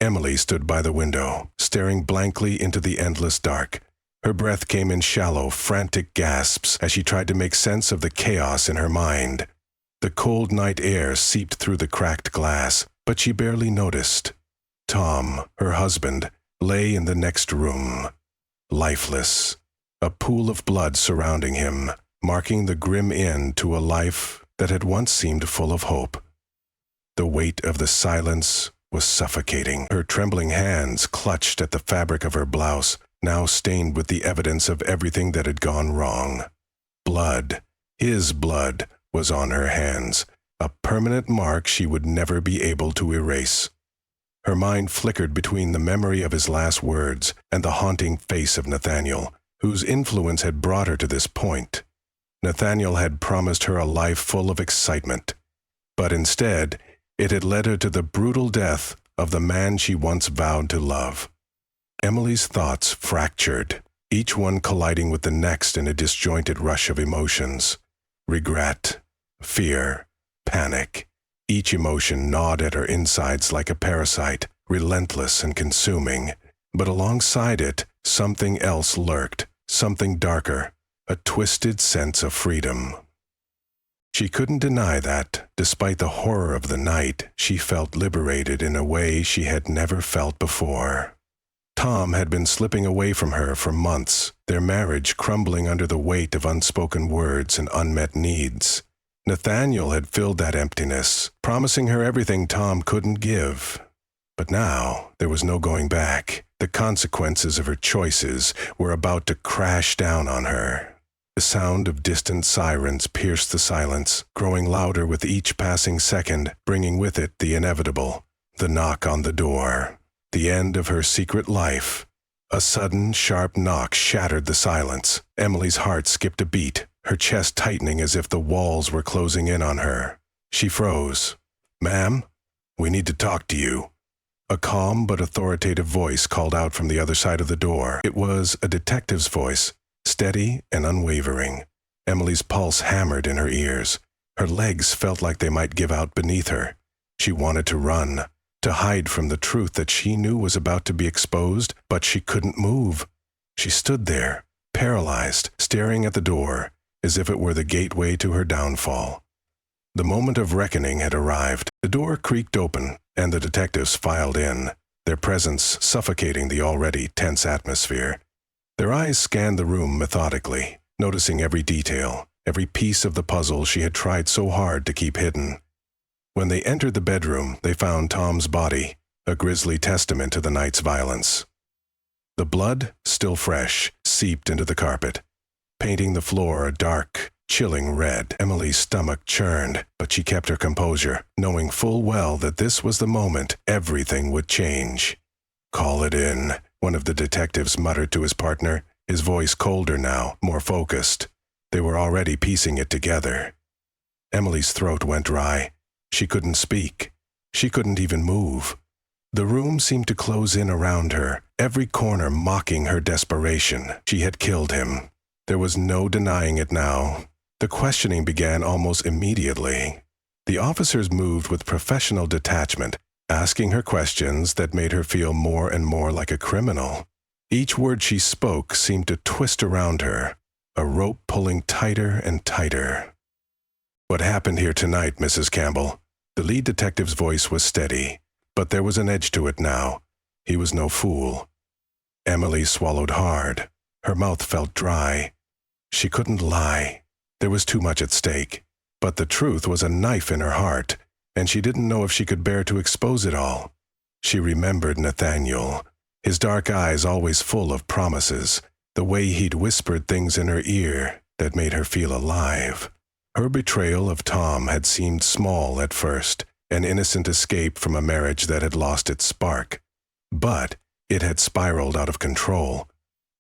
Emily stood by the window, staring blankly into the endless dark. Her breath came in shallow, frantic gasps as she tried to make sense of the chaos in her mind. The cold night air seeped through the cracked glass, but she barely noticed. Tom, her husband, lay in the next room, lifeless, a pool of blood surrounding him, marking the grim end to a life that had once seemed full of hope. The weight of the silence was suffocating. Her trembling hands clutched at the fabric of her blouse, now stained with the evidence of everything that had gone wrong. Blood, his blood, was on her hands, a permanent mark she would never be able to erase. Her mind flickered between the memory of his last words and the haunting face of Nathaniel, whose influence had brought her to this point. Nathaniel had promised her a life full of excitement, but instead, it had led her to the brutal death of the man she once vowed to love. Emily's thoughts fractured, each one colliding with the next in a disjointed rush of emotions. Regret, fear, panic. Each emotion gnawed at her insides like a parasite, relentless and consuming. But alongside it, something else lurked, something darker, a twisted sense of freedom. She couldn't deny that, despite the horror of the night, she felt liberated in a way she had never felt before. Tom had been slipping away from her for months, their marriage crumbling under the weight of unspoken words and unmet needs. Nathaniel had filled that emptiness, promising her everything Tom couldn't give. But now, there was no going back. The consequences of her choices were about to crash down on her. The sound of distant sirens pierced the silence, growing louder with each passing second, bringing with it the inevitable, the knock on the door. The end of her secret life. A sudden, sharp knock shattered the silence. Emily's heart skipped a beat, her chest tightening as if the walls were closing in on her. She froze. "Ma'am, we need to talk to you." A calm but authoritative voice called out from the other side of the door. It was a detective's voice, steady and unwavering. Emily's pulse hammered in her ears. Her legs felt like they might give out beneath her. She wanted to run, to hide from the truth that she knew was about to be exposed, but she couldn't move. She stood there, paralyzed, staring at the door, as if it were the gateway to her downfall. The moment of reckoning had arrived. The door creaked open, and the detectives filed in, their presence suffocating the already tense atmosphere. Their eyes scanned the room methodically, noticing every detail, every piece of the puzzle she had tried so hard to keep hidden. When they entered the bedroom, they found Tom's body, a grisly testament to the night's violence. The blood, still fresh, seeped into the carpet, painting the floor a dark, chilling red. Emily's stomach churned, but she kept her composure, knowing full well that this was the moment everything would change. "Call it in," one of the detectives muttered to his partner, his voice colder now, more focused. They were already piecing it together. Emily's throat went dry. She couldn't speak. She couldn't even move. The room seemed to close in around her, every corner mocking her desperation. She had killed him. There was no denying it now. The questioning began almost immediately. The officers moved with professional detachment, asking her questions that made her feel more and more like a criminal. Each word she spoke seemed to twist around her, a rope pulling tighter and tighter. "What happened here tonight, Mrs. Campbell?" The lead detective's voice was steady, but there was an edge to it now. He was no fool. Emily swallowed hard. Her mouth felt dry. She couldn't lie. There was too much at stake. But the truth was a knife in her heart, and she didn't know if she could bear to expose it all. She remembered Nathaniel, his dark eyes always full of promises, the way he'd whispered things in her ear that made her feel alive. Her betrayal of Tom had seemed small at first, an innocent escape from a marriage that had lost its spark. But it had spiraled out of control.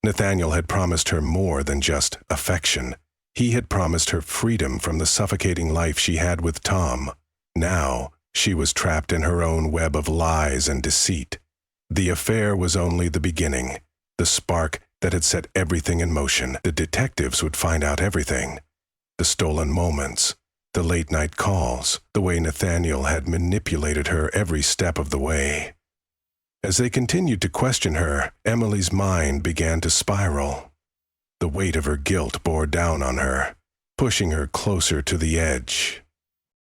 Nathaniel had promised her more than just affection. He had promised her freedom from the suffocating life she had with Tom. Now, she was trapped in her own web of lies and deceit. The affair was only the beginning, the spark that had set everything in motion. The detectives would find out everything. The stolen moments, the late-night calls, the way Nathaniel had manipulated her every step of the way. As they continued to question her, Emily's mind began to spiral. The weight of her guilt bore down on her, pushing her closer to the edge.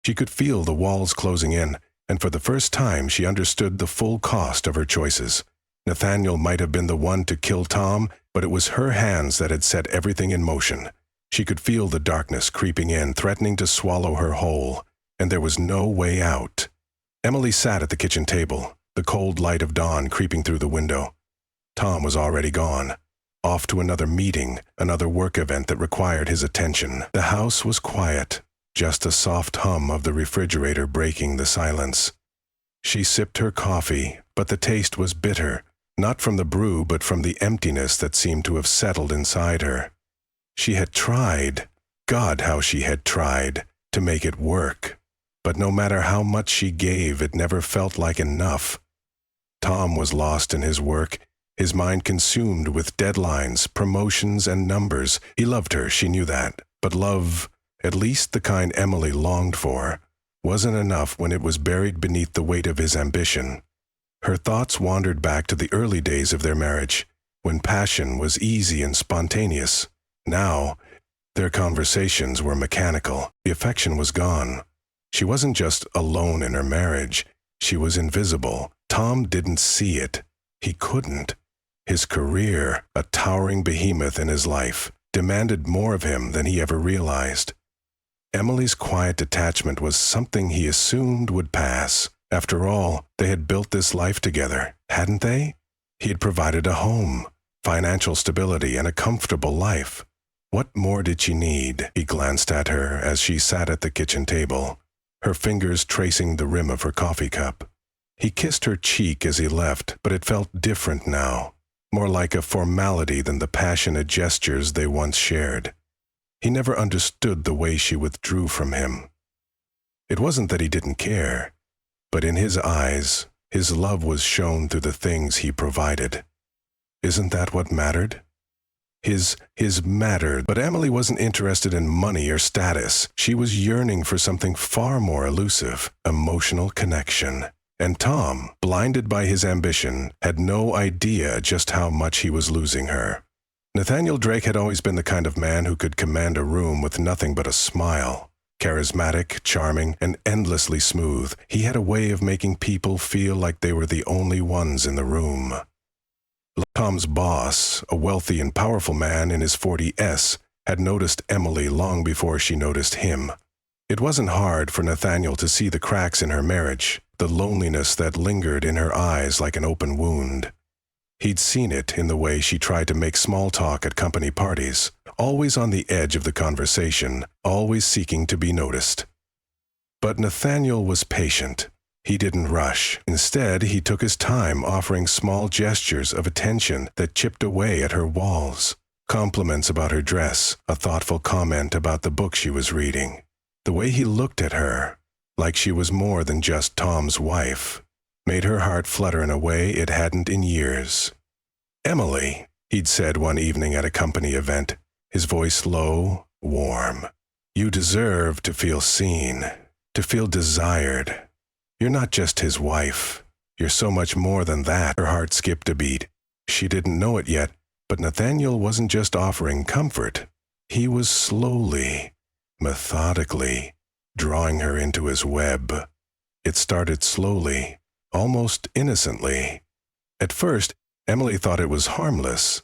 She could feel the walls closing in, and for the first time she understood the full cost of her choices. Nathaniel might have been the one to kill Tom, but it was her hands that had set everything in motion. She could feel the darkness creeping in, threatening to swallow her whole, and there was no way out. Emily sat at the kitchen table, the cold light of dawn creeping through the window. Tom was already gone, off to another meeting, another work event that required his attention. The house was quiet, just a soft hum of the refrigerator breaking the silence. She sipped her coffee, but the taste was bitter, not from the brew but from the emptiness that seemed to have settled inside her. She had tried, God how she had tried, to make it work, but no matter how much she gave, it never felt like enough. Tom was lost in his work, his mind consumed with deadlines, promotions, and numbers. He loved her, she knew that, but love, at least the kind Emily longed for, wasn't enough when it was buried beneath the weight of his ambition. Her thoughts wandered back to the early days of their marriage, when passion was easy and spontaneous. Now, their conversations were mechanical. The affection was gone. She wasn't just alone in her marriage. She was invisible. Tom didn't see it. He couldn't. His career, a towering behemoth in his life, demanded more of him than he ever realized. Emily's quiet detachment was something he assumed would pass. After all, they had built this life together, hadn't they? He had provided a home, financial stability, and a comfortable life. What more did she need? He glanced at her as she sat at the kitchen table, her fingers tracing the rim of her coffee cup. He kissed her cheek as he left, but it felt different now, more like a formality than the passionate gestures they once shared. He never understood the way she withdrew from him. It wasn't that he didn't care, but in his eyes, his love was shown through the things he provided. Isn't that what mattered? His mattered, but Emily wasn't interested in money or status. She was yearning for something far more elusive, emotional connection. And Tom, blinded by his ambition, had no idea just how much he was losing her. Nathaniel Drake had always been the kind of man who could command a room with nothing but a smile. Charismatic, charming, and endlessly smooth, he had a way of making people feel like they were the only ones in the room. Tom's boss, a wealthy and powerful man in his 40s, had noticed Emily long before she noticed him. It wasn't hard for Nathaniel to see the cracks in her marriage, the loneliness that lingered in her eyes like an open wound. He'd seen it in the way she tried to make small talk at company parties, always on the edge of the conversation, always seeking to be noticed. But Nathaniel was patient. He didn't rush. Instead, he took his time, offering small gestures of attention that chipped away at her walls. Compliments about her dress, a thoughtful comment about the book she was reading. The way he looked at her, like she was more than just Tom's wife, made her heart flutter in a way it hadn't in years. "Emily," he'd said one evening at a company event, his voice low, warm. "You deserve to feel seen, to feel desired. You're not just his wife. You're so much more than that." Her heart skipped a beat. She didn't know it yet, but Nathaniel wasn't just offering comfort. He was slowly, methodically, drawing her into his web. It started slowly, almost innocently. At first, Emily thought it was harmless.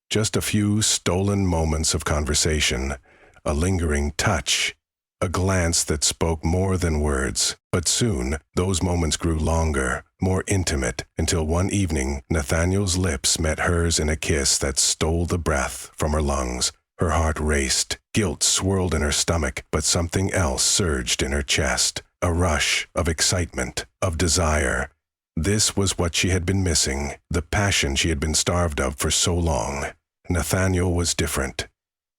Just a few stolen moments of conversation, a lingering touch, a glance that spoke more than words. But soon, those moments grew longer, more intimate, until one evening, Nathaniel's lips met hers in a kiss that stole the breath from her lungs. Her heart raced, guilt swirled in her stomach, but something else surged in her chest, a rush of excitement, of desire. This was what she had been missing, the passion she had been starved of for so long. Nathaniel was different.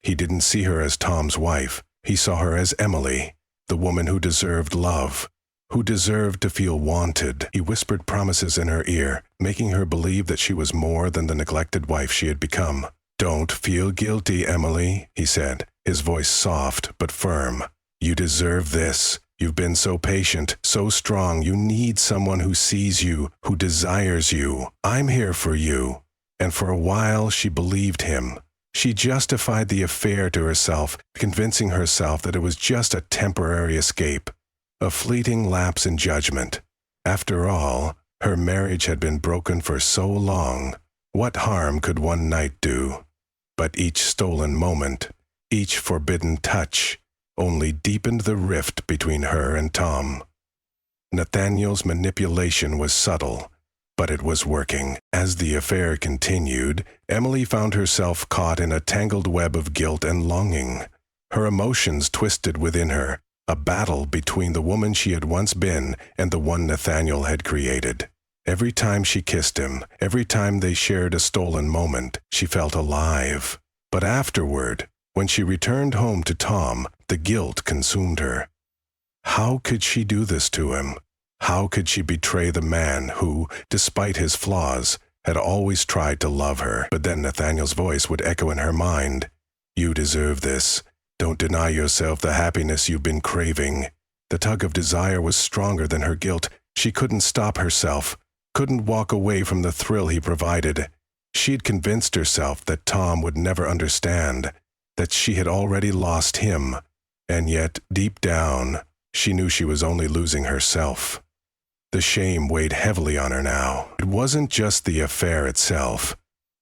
He didn't see her as Tom's wife. He saw her as Emily, the woman who deserved love, who deserved to feel wanted. He whispered promises in her ear, making her believe that she was more than the neglected wife she had become. "Don't feel guilty, Emily," he said, his voice soft but firm. "You deserve this. You've been so patient, so strong. You need someone who sees you, who desires you. I'm here for you." And for a while she believed him. She justified the affair to herself, convincing herself that it was just a temporary escape, a fleeting lapse in judgment. After all, her marriage had been broken for so long. What harm could one night do? But each stolen moment, each forbidden touch, only deepened the rift between her and Tom. Nathaniel's manipulation was subtle, but it was working. As the affair continued, Emily found herself caught in a tangled web of guilt and longing. Her emotions twisted within her, a battle between the woman she had once been and the one Nathaniel had created. Every time she kissed him, every time they shared a stolen moment, she felt alive. But afterward, when she returned home to Tom, the guilt consumed her. How could she do this to him? How could she betray the man who, despite his flaws, had always tried to love her? But then Nathaniel's voice would echo in her mind. "You deserve this. Don't deny yourself the happiness you've been craving." The tug of desire was stronger than her guilt. She couldn't stop herself, couldn't walk away from the thrill he provided. She'd convinced herself that Tom would never understand, that she had already lost him, and yet, deep down, she knew she was only losing herself. The shame weighed heavily on her now. It wasn't just the affair itself.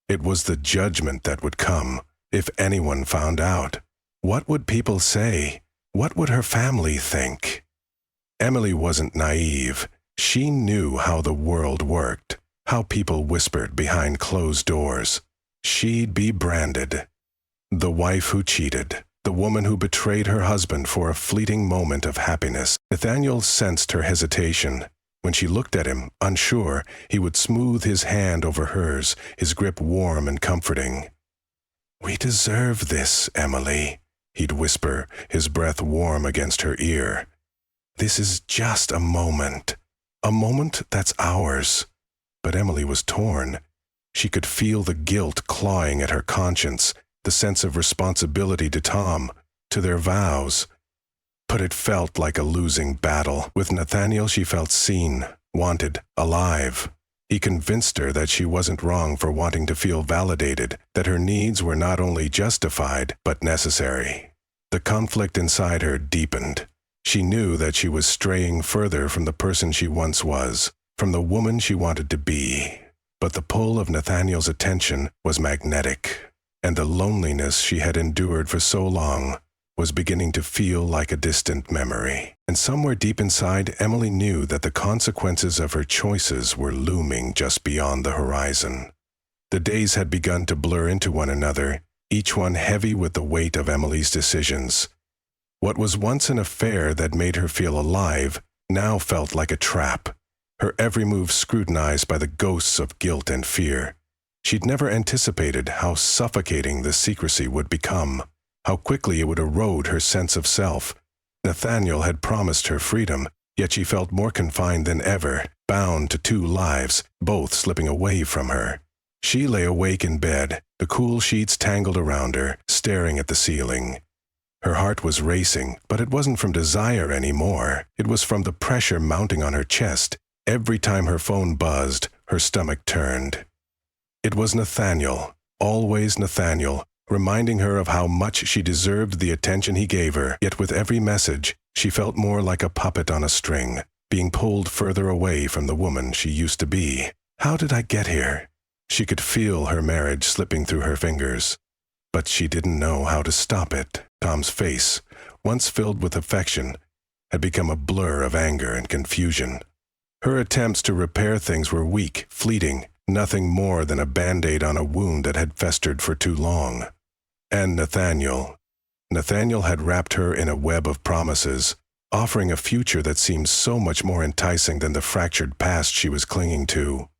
It was the judgment that would come if anyone found out. What would people say? What would her family think? Emily wasn't naive. She knew how the world worked, how people whispered behind closed doors. She'd be branded. The wife who cheated, the woman who betrayed her husband for a fleeting moment of happiness. Nathaniel sensed her hesitation. When she looked at him, unsure, he would smooth his hand over hers, his grip warm and comforting. "We deserve this, Emily," he'd whisper, his breath warm against her ear. "This is just a moment that's ours." But Emily was torn. She could feel the guilt clawing at her conscience, the sense of responsibility to Tom, to their vows. But it felt like a losing battle. With Nathaniel, she felt seen, wanted, alive. He convinced her that she wasn't wrong for wanting to feel validated, that her needs were not only justified, but necessary. The conflict inside her deepened. She knew that she was straying further from the person she once was, from the woman she wanted to be. But the pull of Nathaniel's attention was magnetic, and the loneliness she had endured for so long was beginning to feel like a distant memory. And somewhere deep inside, Emily knew that the consequences of her choices were looming just beyond the horizon. The days had begun to blur into one another, each one heavy with the weight of Emily's decisions. What was once an affair that made her feel alive now felt like a trap, her every move scrutinized by the ghosts of guilt and fear. She'd never anticipated how suffocating the secrecy would become, how quickly it would erode her sense of self. Nathaniel had promised her freedom, yet she felt more confined than ever, bound to two lives, both slipping away from her. She lay awake in bed, the cool sheets tangled around her, staring at the ceiling. Her heart was racing, but it wasn't from desire anymore. It was from the pressure mounting on her chest. Every time her phone buzzed, her stomach turned. It was Nathaniel, always Nathaniel, reminding her of how much she deserved the attention he gave her. Yet with every message, she felt more like a puppet on a string, being pulled further away from the woman she used to be. How did I get here? She could feel her marriage slipping through her fingers, but she didn't know how to stop it. Tom's face, once filled with affection, had become a blur of anger and confusion. Her attempts to repair things were weak, fleeting, nothing more than a band-aid on a wound that had festered for too long. And Nathaniel had wrapped her in a web of promises, offering a future that seemed so much more enticing than the fractured past she was clinging to.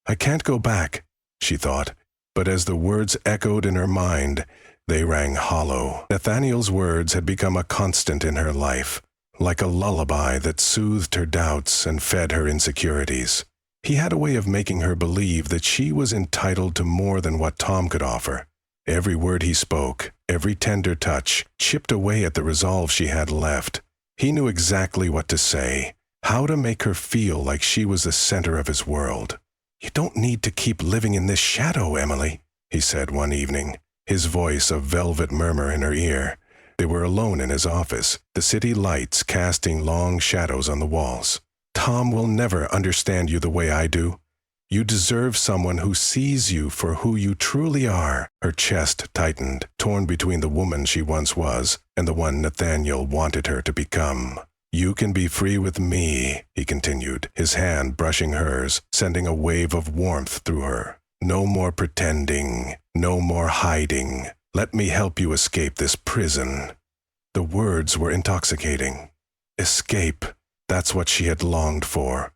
"I can't go back," she thought, but as the words echoed in her mind, they rang hollow. Nathaniel's words had become a constant in her life, like a lullaby that soothed her doubts and fed her insecurities. He had a way of making her believe that she was entitled to more than what Tom could offer. Every word he spoke, every tender touch, chipped away at the resolve she had left. He knew exactly what to say, how to make her feel like she was the center of his world. "You don't need to keep living in this shadow, Emily," he said one evening, his voice a velvet murmur in her ear. They were alone in his office, the city lights casting long shadows on the walls. "Tom will never understand you the way I do. You deserve someone who sees you for who you truly are." Her chest tightened, torn between the woman she once was and the one Nathaniel wanted her to become. "You can be free with me," he continued, his hand brushing hers, sending a wave of warmth through her. "No more pretending, no more hiding. Let me help you escape this prison." The words were intoxicating. Escape, that's what she had longed for.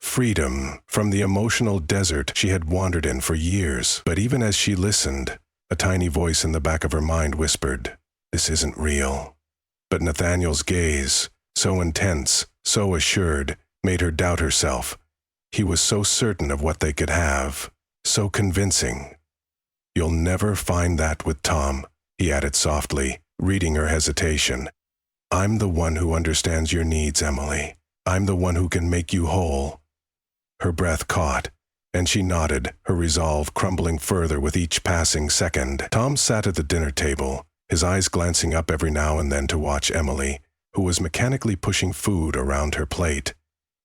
Freedom from the emotional desert she had wandered in for years. But even as she listened, a tiny voice in the back of her mind whispered, "This isn't real." But Nathaniel's gaze, so intense, so assured, made her doubt herself. He was so certain of what they could have, so convincing. "You'll never find that with Tom," he added softly, reading her hesitation. "I'm the one who understands your needs, Emily. I'm the one who can make you whole." Her breath caught, and she nodded, her resolve crumbling further with each passing second. Tom sat at the dinner table, his eyes glancing up every now and then to watch Emily, who was mechanically pushing food around her plate.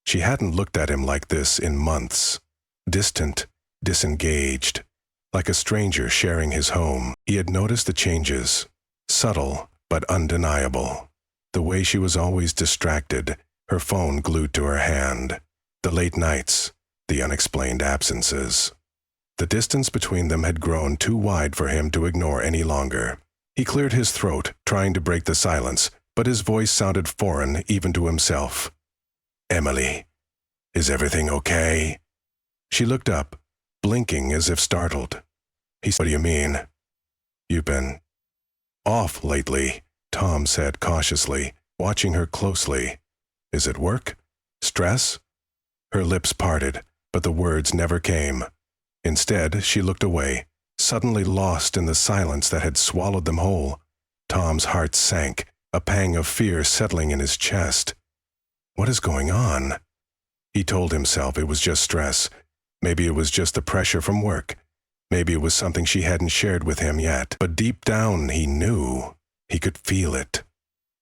She hadn't looked at him like this in months. Distant, disengaged, like a stranger sharing his home. He had noticed the changes, subtle but undeniable. The way she was always distracted, her phone glued to her hand. The late nights, the unexplained absences. The distance between them had grown too wide for him to ignore any longer. He cleared his throat, trying to break the silence, but his voice sounded foreign even to himself. "Emily, is everything okay?" She looked up, blinking as if startled. He said, "What do you mean?" "You've been off lately," Tom said cautiously, watching her closely. "Is it work? Stress?" Her lips parted, but the words never came. Instead, she looked away, suddenly lost in the silence that had swallowed them whole. Tom's heart sank, a pang of fear settling in his chest. What is going on? He told himself it was just stress. Maybe it was just the pressure from work. Maybe it was something she hadn't shared with him yet. But deep down, he knew. He could feel it.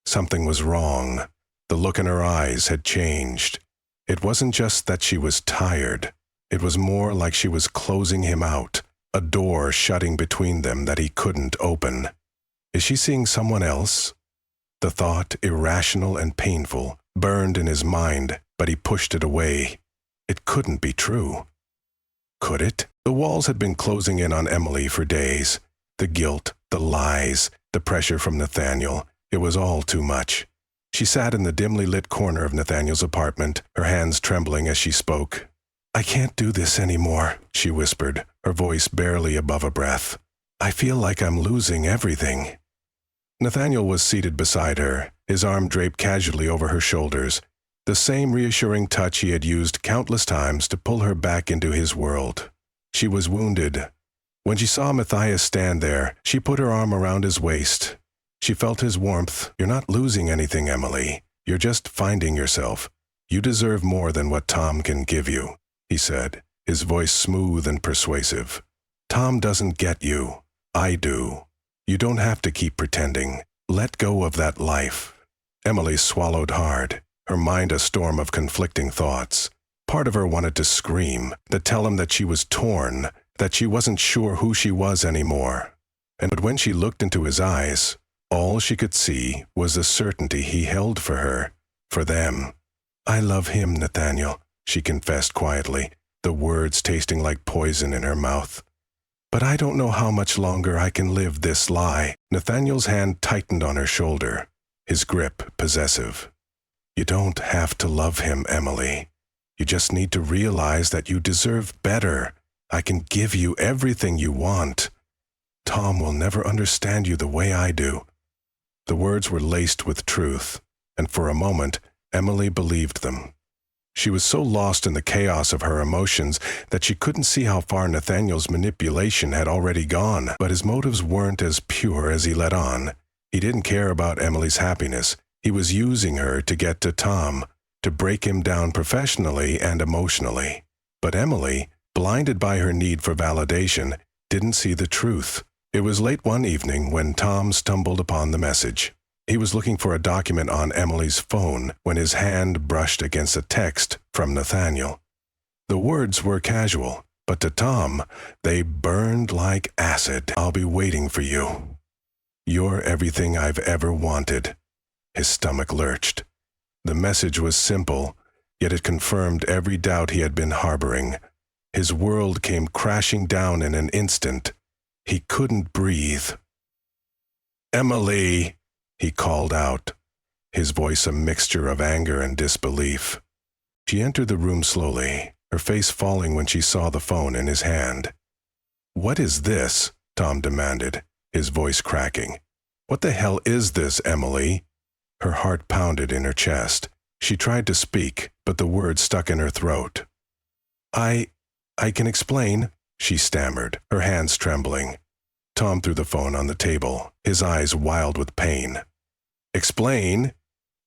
Something was wrong. The look in her eyes had changed. It wasn't just that she was tired. It was more like she was closing him out, a door shutting between them that he couldn't open. Is she seeing someone else? The thought, irrational and painful, burned in his mind, but he pushed it away. It couldn't be true. Could it? The walls had been closing in on Emily for days. The guilt, the lies, the pressure from Nathaniel. It was all too much. She sat in the dimly lit corner of Nathaniel's apartment, her hands trembling as she spoke. "I can't do this anymore," she whispered, her voice barely above a breath. "I feel like I'm losing everything." Nathaniel was seated beside her, his arm draped casually over her shoulders, the same reassuring touch he had used countless times to pull her back into his world. She was wounded. When she saw Matthias stand there, she put her arm around his waist. She felt his warmth. "You're not losing anything, Emily. You're just finding yourself. You deserve more than what Tom can give you," he said, his voice smooth and persuasive. "Tom doesn't get you. I do. You don't have to keep pretending. Let go of that life." Emily swallowed hard, her mind a storm of conflicting thoughts. Part of her wanted to scream, to tell him that she was torn, that she wasn't sure who she was anymore. But when she looked into his eyes, all she could see was the certainty he held for her, for them. "I love him, Nathaniel," she confessed quietly, the words tasting like poison in her mouth. "But I don't know how much longer I can live this lie." Nathaniel's hand tightened on her shoulder, his grip possessive. "You don't have to love him, Emily. You just need to realize that you deserve better. I can give you everything you want. Tom will never understand you the way I do." The words were laced with truth, and for a moment, Emily believed them. She was so lost in the chaos of her emotions that she couldn't see how far Nathaniel's manipulation had already gone. But his motives weren't as pure as he let on. He didn't care about Emily's happiness. He was using her to get to Tom, to break him down professionally and emotionally. But Emily, blinded by her need for validation, didn't see the truth. It was late one evening when Tom stumbled upon the message. He was looking for a document on Emily's phone when his hand brushed against a text from Nathaniel. The words were casual, but to Tom, they burned like acid. "I'll be waiting for you. You're everything I've ever wanted." His stomach lurched. The message was simple, yet it confirmed every doubt he had been harboring. His world came crashing down in an instant. He couldn't breathe. "Emily!" he called out, his voice a mixture of anger and disbelief. She entered the room slowly, her face falling when she saw the phone in his hand. "What is this?" Tom demanded, his voice cracking. "What the hell is this, Emily?" Her heart pounded in her chest. She tried to speak, but the words stuck in her throat. I can explain," she stammered, her hands trembling. Tom threw the phone on the table, his eyes wild with pain. "Explain?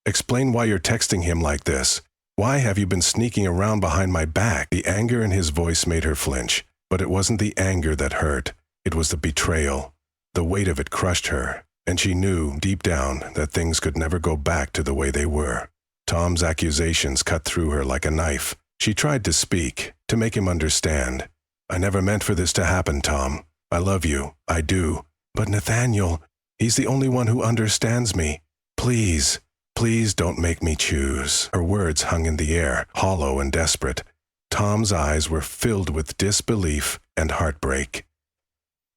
Explain why you're texting him like this. Why have you been sneaking around behind my back?" The anger in his voice made her flinch, but it wasn't the anger that hurt. It was the betrayal. The weight of it crushed her, and she knew, deep down, that things could never go back to the way they were. Tom's accusations cut through her like a knife. She tried to speak, to make him understand. "I never meant for this to happen, Tom. I love you, I do. But Nathaniel, he's the only one who understands me. Please, please don't make me choose." Her words hung in the air, hollow and desperate. Tom's eyes were filled with disbelief and heartbreak.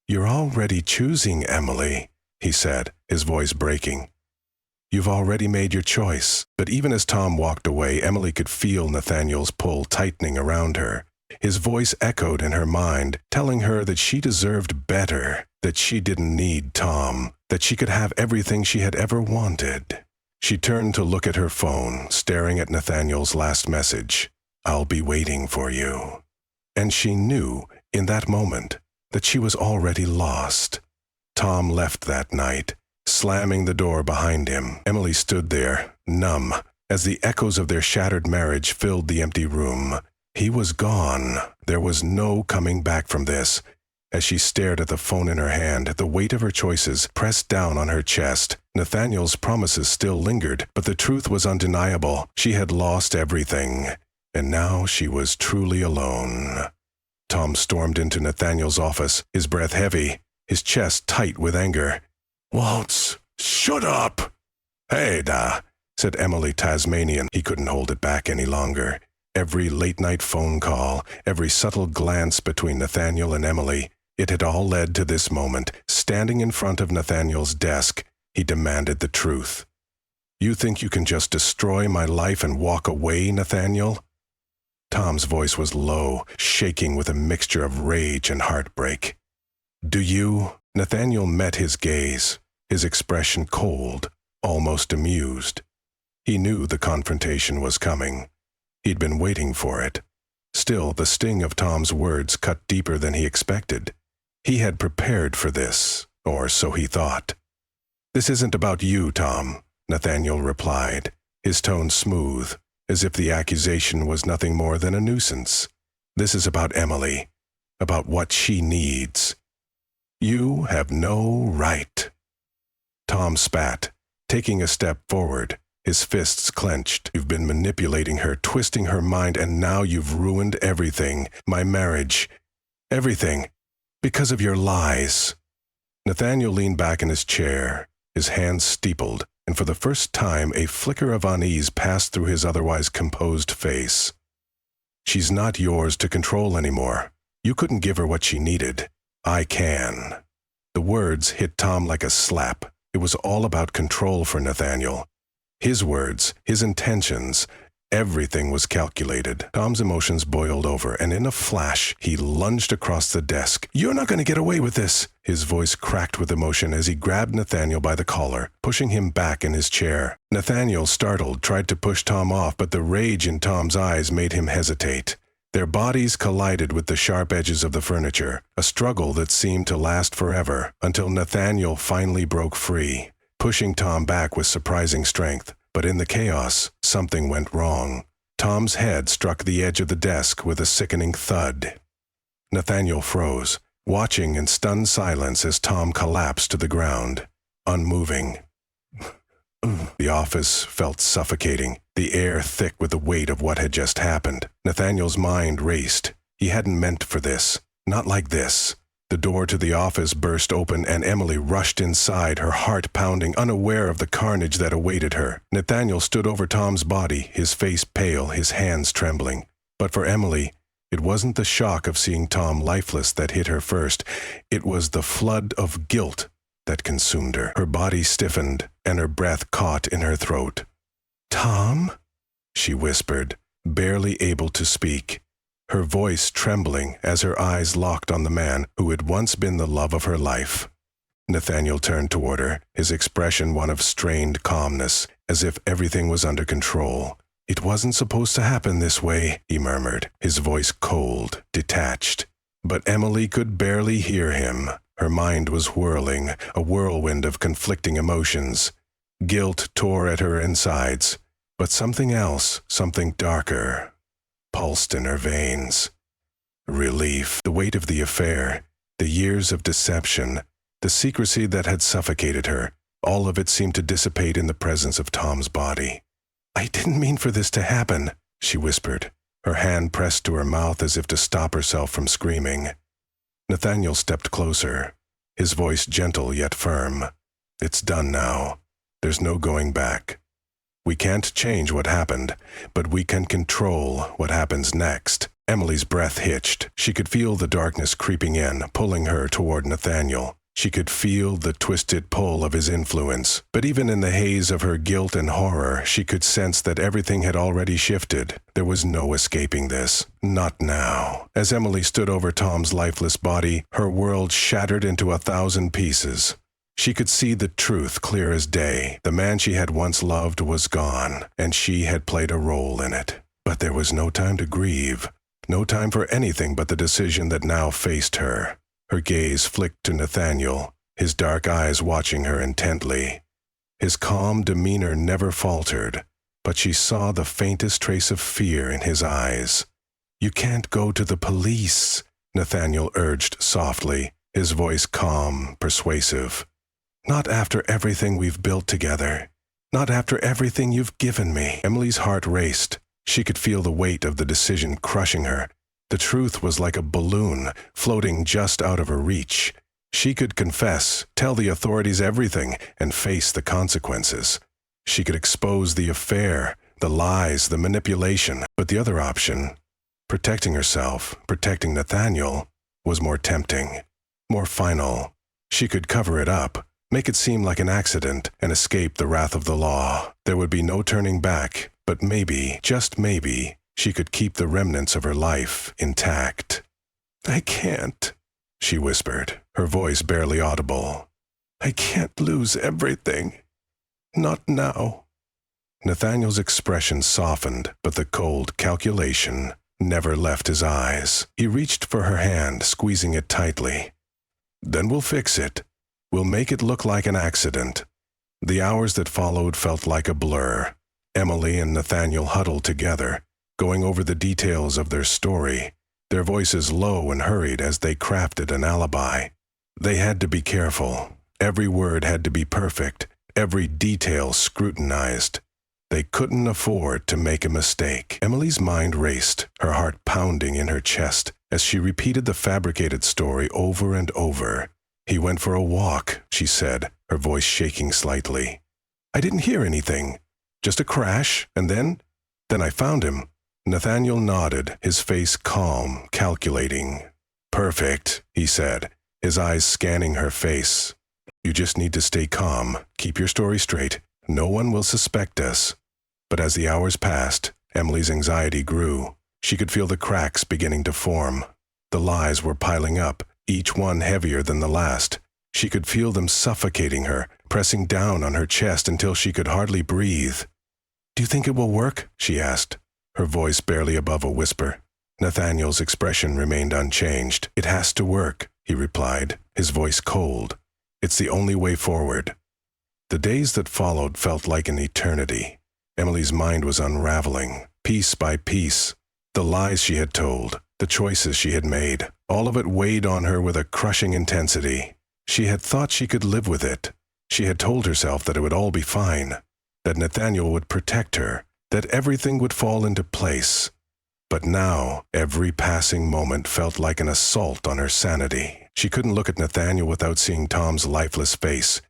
"You're already choosing, Emily," he said, his voice breaking. "You've already made your choice." But even as Tom walked away, Emily could feel Nathaniel's pull tightening around her. His voice echoed in her mind, telling her that she deserved better, that she didn't need Tom, that she could have everything she had ever wanted. She turned to look at her phone, staring at Nathaniel's last message, "I'll be waiting for you." And she knew, in that moment, that she was already lost. Tom left that night, slamming the door behind him. Emily stood there, numb, as the echoes of their shattered marriage filled the empty room. He was gone. There was no coming back from this. As she stared at the phone in her hand, the weight of her choices pressed down on her chest. Nathaniel's promises still lingered, but the truth was undeniable. She had lost everything, and now she was truly alone. Tom stormed into Nathaniel's office, his breath heavy, his chest tight with anger. "Waltz, shut up!" "Hey, da," said Emily Tasmanian. He couldn't hold it back any longer. Every late-night phone call, every subtle glance between Nathaniel and Emily, it had all led to this moment. Standing in front of Nathaniel's desk, he demanded the truth. "You think you can just destroy my life and walk away, Nathaniel?" Tom's voice was low, shaking with a mixture of rage and heartbreak. "Do you?" Nathaniel met his gaze, his expression cold, almost amused. He knew the confrontation was coming. He'd been waiting for it. Still, the sting of Tom's words cut deeper than he expected. He had prepared for this, or so he thought. "This isn't about you, Tom," Nathaniel replied, his tone smooth, as if the accusation was nothing more than a nuisance. "This is about Emily, about what she needs. You have no right." Tom spat, taking a step forward, his fists clenched. "You've been manipulating her, twisting her mind, and now you've ruined everything. My marriage. Everything. Because of your lies." Nathaniel leaned back in his chair, his hands steepled, and for the first time a flicker of unease passed through his otherwise composed face. "She's not yours to control anymore. You couldn't give her what she needed. I can." The words hit Tom like a slap. It was all about control for Nathaniel. His words, his intentions, everything was calculated. Tom's emotions boiled over, and in a flash, he lunged across the desk. "You're not going to get away with this!" His voice cracked with emotion as he grabbed Nathaniel by the collar, pushing him back in his chair. Nathaniel, startled, tried to push Tom off, but the rage in Tom's eyes made him hesitate. Their bodies collided with the sharp edges of the furniture, a struggle that seemed to last forever, until Nathaniel finally broke free, pushing Tom back with surprising strength. But in the chaos, something went wrong. Tom's head struck the edge of the desk with a sickening thud. Nathaniel froze, watching in stunned silence as Tom collapsed to the ground, unmoving. The office felt suffocating, the air thick with the weight of what had just happened. Nathaniel's mind raced. He hadn't meant for this. Not like this. The door to the office burst open and Emily rushed inside, her heart pounding, unaware of the carnage that awaited her. Nathaniel stood over Tom's body, his face pale, his hands trembling. But for Emily, it wasn't the shock of seeing Tom lifeless that hit her first. It was the flood of guilt that consumed her. Her body stiffened, and her breath caught in her throat. "Tom?" she whispered, barely able to speak, her voice trembling as her eyes locked on the man who had once been the love of her life. Nathaniel turned toward her, his expression one of strained calmness, as if everything was under control. "It wasn't supposed to happen this way," he murmured, his voice cold, detached. But Emily could barely hear him. Her mind was whirling, a whirlwind of conflicting emotions. Guilt tore at her insides, but something else, something darker, pulsed in her veins. Relief, the weight of the affair, the years of deception, the secrecy that had suffocated her, all of it seemed to dissipate in the presence of Tom's body. "I didn't mean for this to happen," she whispered, her hand pressed to her mouth as if to stop herself from screaming. Nathaniel stepped closer, his voice gentle yet firm. "It's done now. There's no going back. We can't change what happened, but we can control what happens next." Emily's breath hitched. She could feel the darkness creeping in, pulling her toward Nathaniel. She could feel the twisted pull of his influence. But even in the haze of her guilt and horror, she could sense that everything had already shifted. There was no escaping this. Not now. As Emily stood over Tom's lifeless body, her world shattered into 1,000 pieces. She could see the truth clear as day. The man she had once loved was gone, and she had played a role in it. But there was no time to grieve. No time for anything but the decision that now faced her. Her gaze flicked to Nathaniel, his dark eyes watching her intently. His calm demeanor never faltered, but she saw the faintest trace of fear in his eyes. "You can't go to the police," Nathaniel urged softly, his voice calm, persuasive. "Not after everything we've built together. Not after everything you've given me." Emily's heart raced. She could feel the weight of the decision crushing her. The truth was like a balloon, floating just out of her reach. She could confess, tell the authorities everything, and face the consequences. She could expose the affair, the lies, the manipulation. But the other option, protecting herself, protecting Nathaniel, was more tempting, more final. She could cover it up, make it seem like an accident, and escape the wrath of the law. There would be no turning back, but maybe, just maybe, she could keep the remnants of her life intact. "I can't," she whispered, her voice barely audible. "I can't lose everything. Not now." Nathaniel's expression softened, but the cold calculation never left his eyes. He reached for her hand, squeezing it tightly. "Then we'll fix it. We'll make it look like an accident." The hours that followed felt like a blur. Emily and Nathaniel huddled together, going over the details of their story, their voices low and hurried as they crafted an alibi. They had to be careful. Every word had to be perfect, every detail scrutinized. They couldn't afford to make a mistake. Emily's mind raced, her heart pounding in her chest as she repeated the fabricated story over and over. "He went for a walk," she said, her voice shaking slightly. "I didn't hear anything. Just a crash, and then I found him." Nathaniel nodded, his face calm, calculating. "Perfect," he said, his eyes scanning her face. "You just need to stay calm, keep your story straight. No one will suspect us." But as the hours passed, Emily's anxiety grew. She could feel the cracks beginning to form. The lies were piling up, each one heavier than the last. She could feel them suffocating her, pressing down on her chest until she could hardly breathe. "Do you think it will work?" she asked, her voice barely above a whisper. Nathaniel's expression remained unchanged. "It has to work," he replied, his voice cold. "It's the only way forward." The days that followed felt like an eternity. Emily's mind was unraveling, piece by piece. The lies she had told, the choices she had made, all of it weighed on her with a crushing intensity. She had thought she could live with it. She had told herself that it would all be fine, that Nathaniel would protect her, that everything would fall into place. But now, every passing moment felt like an assault on her sanity. She couldn't look at Nathaniel without seeing Tom's lifeless face,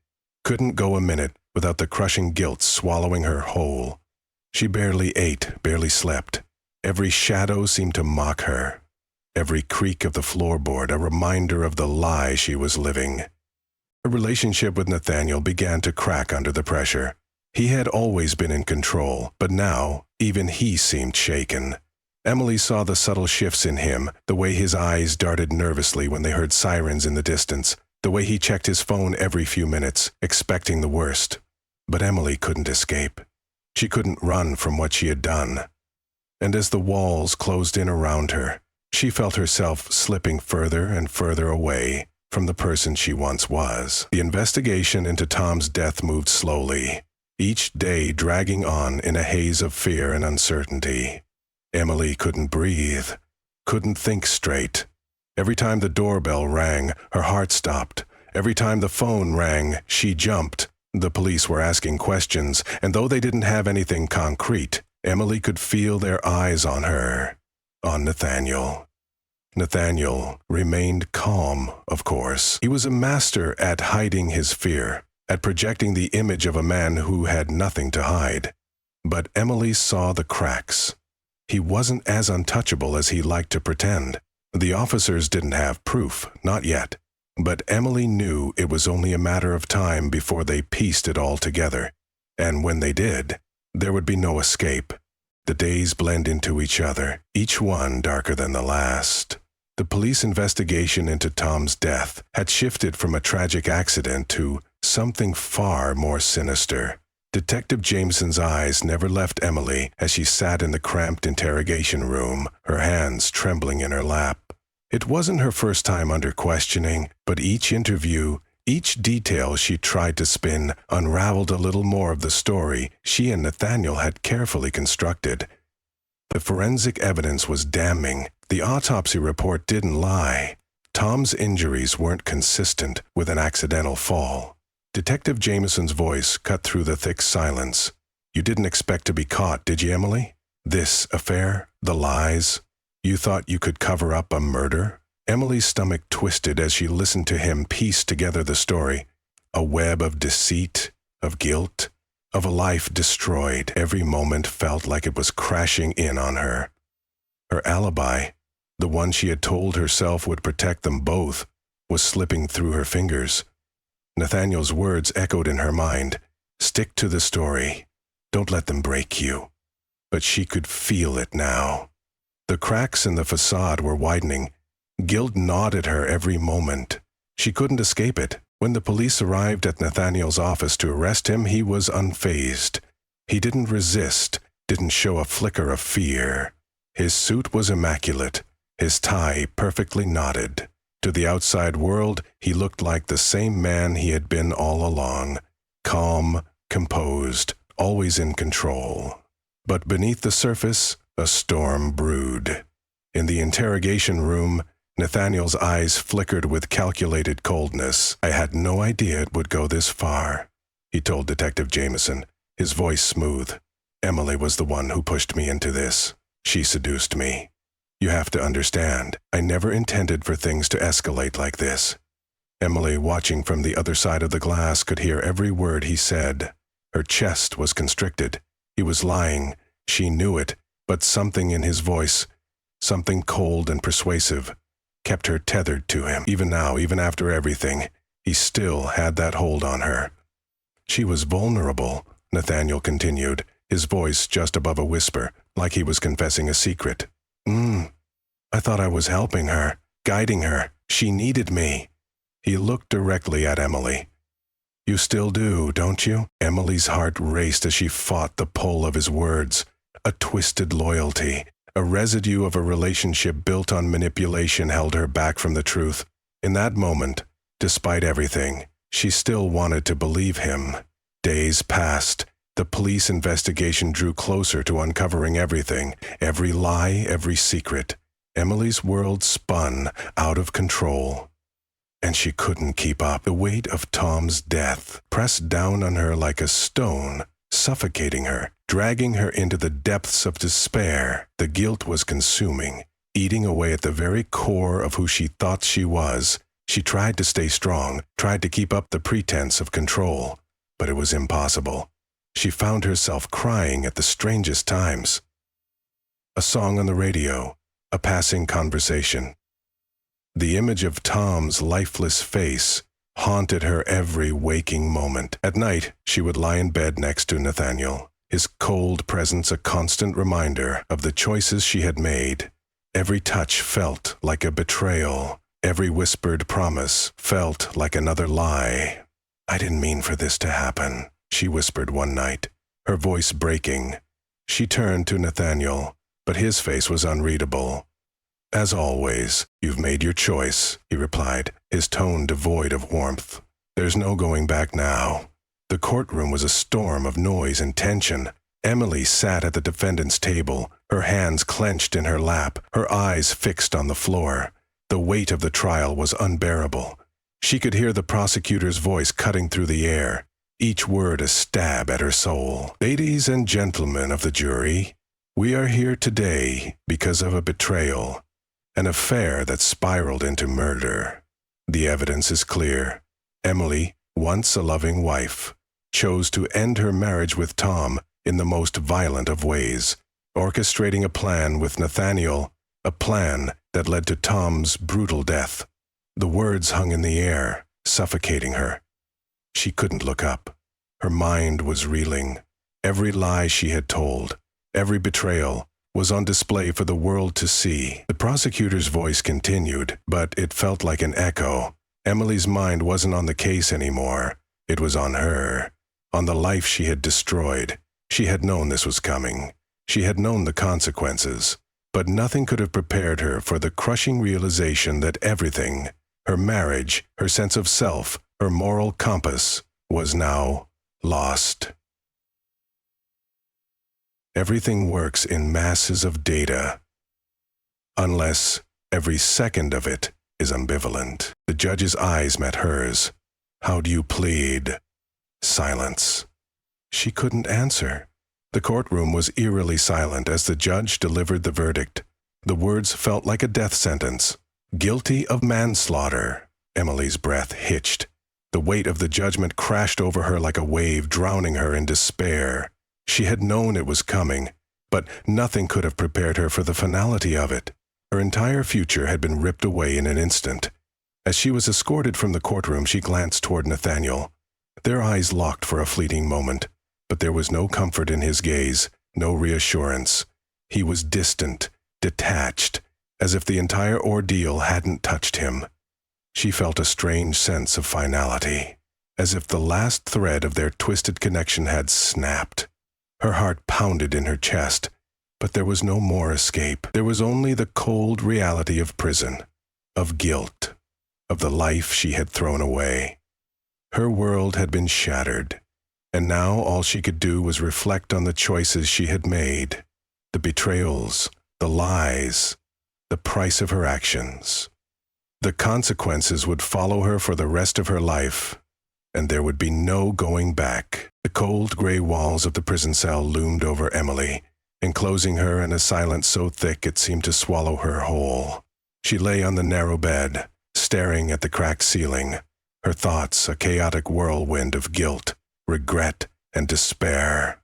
couldn't go a minute without the crushing guilt swallowing her whole. She barely ate, barely slept. Every shadow seemed to mock her. Every creak of the floorboard a reminder of the lie she was living. Her relationship with Nathaniel began to crack under the pressure. He had always been in control, but now even he seemed shaken. Emily saw the subtle shifts in him, the way his eyes darted nervously when they heard sirens in the distance, the way he checked his phone every few minutes, expecting the worst. But Emily couldn't escape. She couldn't run from what she had done. And as the walls closed in around her, she felt herself slipping further and further away from the person she once was. The investigation into Tom's death moved slowly, each day dragging on in a haze of fear and uncertainty. Emily couldn't breathe, couldn't think straight. Every time the doorbell rang, her heart stopped. Every time the phone rang, she jumped. The police were asking questions, and though they didn't have anything concrete, Emily could feel their eyes on her, on Nathaniel. Nathaniel remained calm, of course. He was a master at hiding his fear, at projecting the image of a man who had nothing to hide. But Emily saw the cracks. He wasn't as untouchable as he liked to pretend. The officers didn't have proof, not yet. But Emily knew it was only a matter of time before they pieced it all together. And when they did, there would be no escape. The days blend into each other, each one darker than the last. The police investigation into Tom's death had shifted from a tragic accident to something far more sinister. Detective Jameson's eyes never left Emily as she sat in the cramped interrogation room, her hands trembling in her lap. It wasn't her first time under questioning, but each interview, each detail she tried to spin, unraveled a little more of the story she and Nathaniel had carefully constructed. The forensic evidence was damning. The autopsy report didn't lie. Tom's injuries weren't consistent with an accidental fall. Detective Jameson's voice cut through the thick silence. "You didn't expect to be caught, did you, Emily? This affair? The lies? You thought you could cover up a murder?" Emily's stomach twisted as she listened to him piece together the story. A web of deceit, of guilt, of a life destroyed. Every moment felt like it was crashing in on her. Her alibi, the one she had told herself would protect them both, was slipping through her fingers. Nathaniel's words echoed in her mind. "Stick to the story. Don't let them break you." But she could feel it now. The cracks in the facade were widening. Guilt gnawed at her every moment. She couldn't escape it. When the police arrived at Nathaniel's office to arrest him, he was unfazed. He didn't resist, didn't show a flicker of fear. His suit was immaculate, his tie perfectly knotted. To the outside world, he looked like the same man he had been all along, calm, composed, always in control. But beneath the surface, a storm brewed. In the interrogation room, Nathaniel's eyes flickered with calculated coldness. "I had no idea it would go this far," he told Detective Jameson, his voice smooth. "Emily was the one who pushed me into this. She seduced me. You have to understand, I never intended for things to escalate like this." Emily, watching from the other side of the glass, could hear every word he said. Her chest was constricted. He was lying. She knew it, but something in his voice, something cold and persuasive, kept her tethered to him. Even now, even after everything, he still had that hold on her. "She was vulnerable," Nathaniel continued, his voice just above a whisper, like he was confessing a secret. I thought I was helping her, guiding her. She needed me." He looked directly at Emily. "You still do, don't you?" Emily's heart raced as she fought the pull of his words. A twisted loyalty, a residue of a relationship built on manipulation held her back from the truth. In that moment, despite everything, she still wanted to believe him. Days passed. The police investigation drew closer to uncovering everything, every lie, every secret. Emily's world spun out of control, and she couldn't keep up. The weight of Tom's death pressed down on her like a stone, suffocating her, dragging her into the depths of despair. The guilt was consuming, eating away at the very core of who she thought she was. She tried to stay strong, tried to keep up the pretense of control, but it was impossible. She found herself crying at the strangest times. A song on the radio, a passing conversation. The image of Tom's lifeless face haunted her every waking moment. At night, she would lie in bed next to Nathaniel, his cold presence a constant reminder of the choices she had made. Every touch felt like a betrayal. Every whispered promise felt like another lie. "I didn't mean for this to happen," she whispered one night, her voice breaking. She turned to Nathaniel, but his face was unreadable. "As always, you've made your choice," he replied, his tone devoid of warmth. "There's no going back now." The courtroom was a storm of noise and tension. Emily sat at the defendant's table, her hands clenched in her lap, her eyes fixed on the floor. The weight of the trial was unbearable. She could hear the prosecutor's voice cutting through the air, each word a stab at her soul. "Ladies and gentlemen of the jury, we are here today because of a betrayal, an affair that spiraled into murder. The evidence is clear. Emily, once a loving wife, chose to end her marriage with Tom in the most violent of ways, orchestrating a plan with Nathaniel, a plan that led to Tom's brutal death. The words hung in the air, suffocating her. She couldn't look up. Her mind was reeling. Every lie she had told, every betrayal, was on display for the world to see. The prosecutor's voice continued, but it felt like an echo. Emily's mind wasn't on the case anymore. It was on her, on the life she had destroyed. She had known this was coming. She had known the consequences. But nothing could have prepared her for the crushing realization that everything, her marriage, her sense of self, her moral compass, was now lost. Everything works in masses of data, unless every second of it is ambivalent. The judge's eyes met hers. "How do you plead?" Silence. She couldn't answer. The courtroom was eerily silent as the judge delivered the verdict. The words felt like a death sentence. "Guilty of manslaughter." Emily's breath hitched. The weight of the judgment crashed over her like a wave, drowning her in despair. She had known it was coming, but nothing could have prepared her for the finality of it. Her entire future had been ripped away in an instant. As she was escorted from the courtroom, she glanced toward Nathaniel. Their eyes locked for a fleeting moment. But there was no comfort in his gaze, no reassurance. He was distant, detached, as if the entire ordeal hadn't touched him. She felt a strange sense of finality, as if the last thread of their twisted connection had snapped. Her heart pounded in her chest, but there was no more escape. There was only the cold reality of prison, of guilt, of the life she had thrown away. Her world had been shattered. And now all she could do was reflect on the choices she had made, the betrayals, the lies, the price of her actions. The consequences would follow her for the rest of her life, and there would be no going back. The cold gray walls of the prison cell loomed over Emily, enclosing her in a silence so thick it seemed to swallow her whole. She lay on the narrow bed, staring at the cracked ceiling, her thoughts a chaotic whirlwind of guilt, regret, and despair.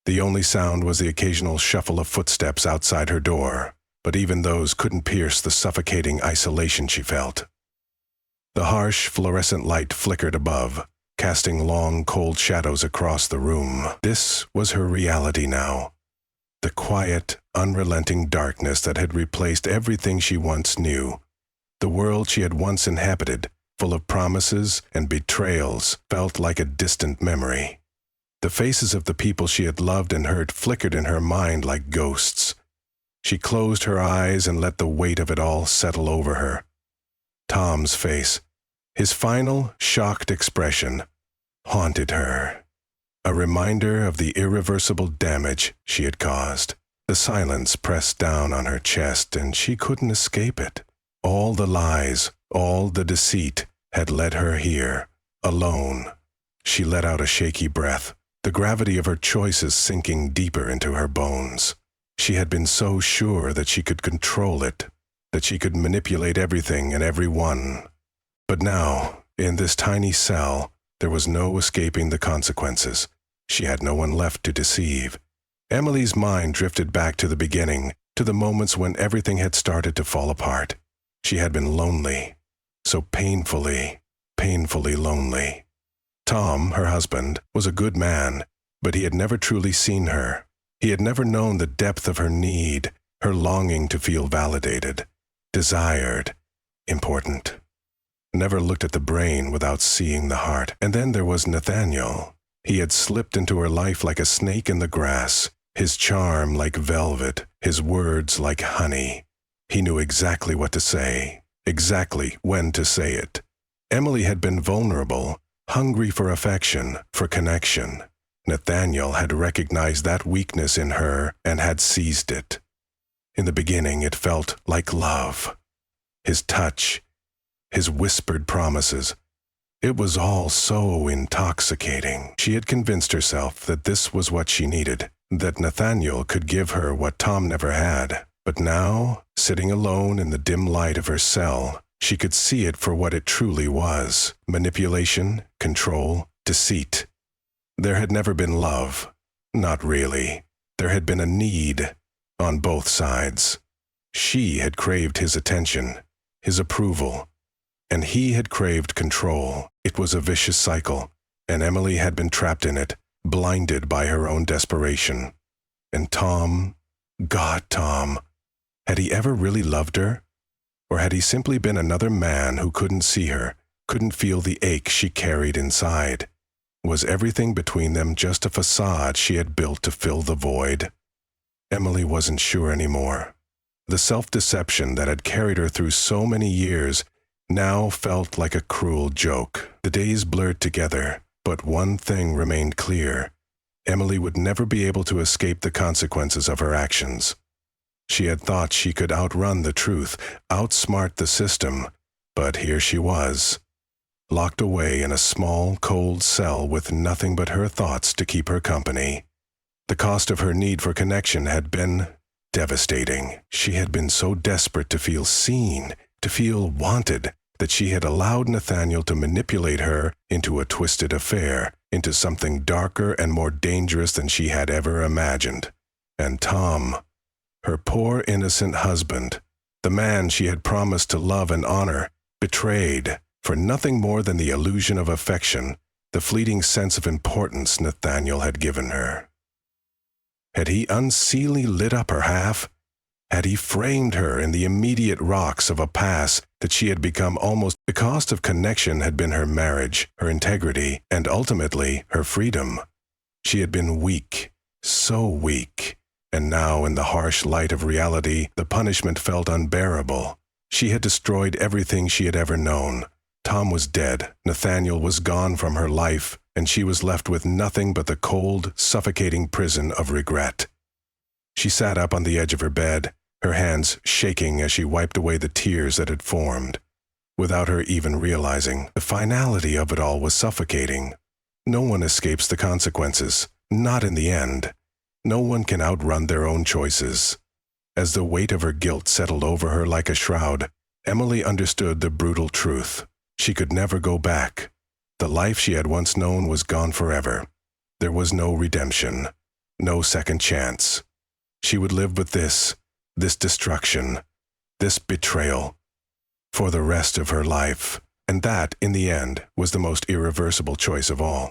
The only sound was the occasional shuffle of footsteps outside her door, but even those couldn't pierce the suffocating isolation she felt. The harsh, fluorescent light flickered above, casting long, cold shadows across the room. This was her reality now. The quiet, unrelenting darkness that had replaced everything she once knew. The world she had once inhabited, full of promises and betrayals, felt like a distant memory. The faces of the people she had loved and heard flickered in her mind like ghosts. She closed her eyes and let the weight of it all settle over her. Tom's face, his final, shocked expression, haunted her. a reminder of the irreversible damage she had caused. The silence pressed down on her chest, and she couldn't escape it. All the lies, all the deceit had led her here, alone. She let out a shaky breath, the gravity of her choices sinking deeper into her bones. She had been so sure that she could control it, that she could manipulate everything and everyone. But now, in this tiny cell, there was no escaping the consequences. She had no one left to deceive. Emily's mind drifted back to the beginning, to the moments when everything had started to fall apart. She had been lonely, so painfully, painfully lonely. Tom, her husband, was a good man, but he had never truly seen her. He had never known the depth of her need, her longing to feel validated, desired, important. Never looked at the brain without seeing the heart. And then there was Nathaniel. He had slipped into her life like a snake in the grass, his charm like velvet, his words like honey. He knew exactly what to say, exactly when to say it. Emily had been vulnerable, hungry for affection, for connection. Nathaniel had recognized that weakness in her and had seized it. In the beginning, it felt like love. His touch, his whispered promises. It was all so intoxicating. She had convinced herself that this was what she needed, that Nathaniel could give her what Tom never had. But now, sitting alone in the dim light of her cell, she could see it for what it truly was: manipulation, control, deceit. There had never been love. Not really. There had been a need, on both sides. She had craved his attention, his approval, and he had craved control. It was a vicious cycle, and Emily had been trapped in it, blinded by her own desperation. And Tom, God, Tom, had he ever really loved her? Or had he simply been another man who couldn't see her, couldn't feel the ache she carried inside? Was everything between them just a facade she had built to fill the void? Emily wasn't sure anymore. The self-deception that had carried her through so many years now felt like a cruel joke. The days blurred together, but one thing remained clear. Emily would never be able to escape the consequences of her actions. She had thought she could outrun the truth, outsmart the system, but here she was, locked away in a small, cold cell with nothing but her thoughts to keep her company. The cost of her need for connection had been devastating. She had been so desperate to feel seen, to feel wanted, that she had allowed Nathaniel to manipulate her into a twisted affair, into something darker and more dangerous than she had ever imagined. And Tom, her poor innocent husband, the man she had promised to love and honor, betrayed, for nothing more than the illusion of affection, the fleeting sense of importance Nathaniel had given her. Had he unseeingly lit up her half? Had he framed her in the immediate rocks of a past that she had become almost? The cost of connection had been her marriage, her integrity, and ultimately her freedom. She had been weak, so weak, and now in the harsh light of reality, the punishment felt unbearable. She had destroyed everything she had ever known. Tom was dead, Nathaniel was gone from her life, and she was left with nothing but the cold, suffocating prison of regret. She sat up on the edge of her bed, her hands shaking as she wiped away the tears that had formed. Without her even realizing, the finality of it all was suffocating. No one escapes the consequences, not in the end. No one can outrun their own choices. As the weight of her guilt settled over her like a shroud, Emily understood the brutal truth. She could never go back. The life she had once known was gone forever. There was no redemption, no second chance. She would live with this destruction, this betrayal, for the rest of her life. And that, in the end, was the most irreversible choice of all.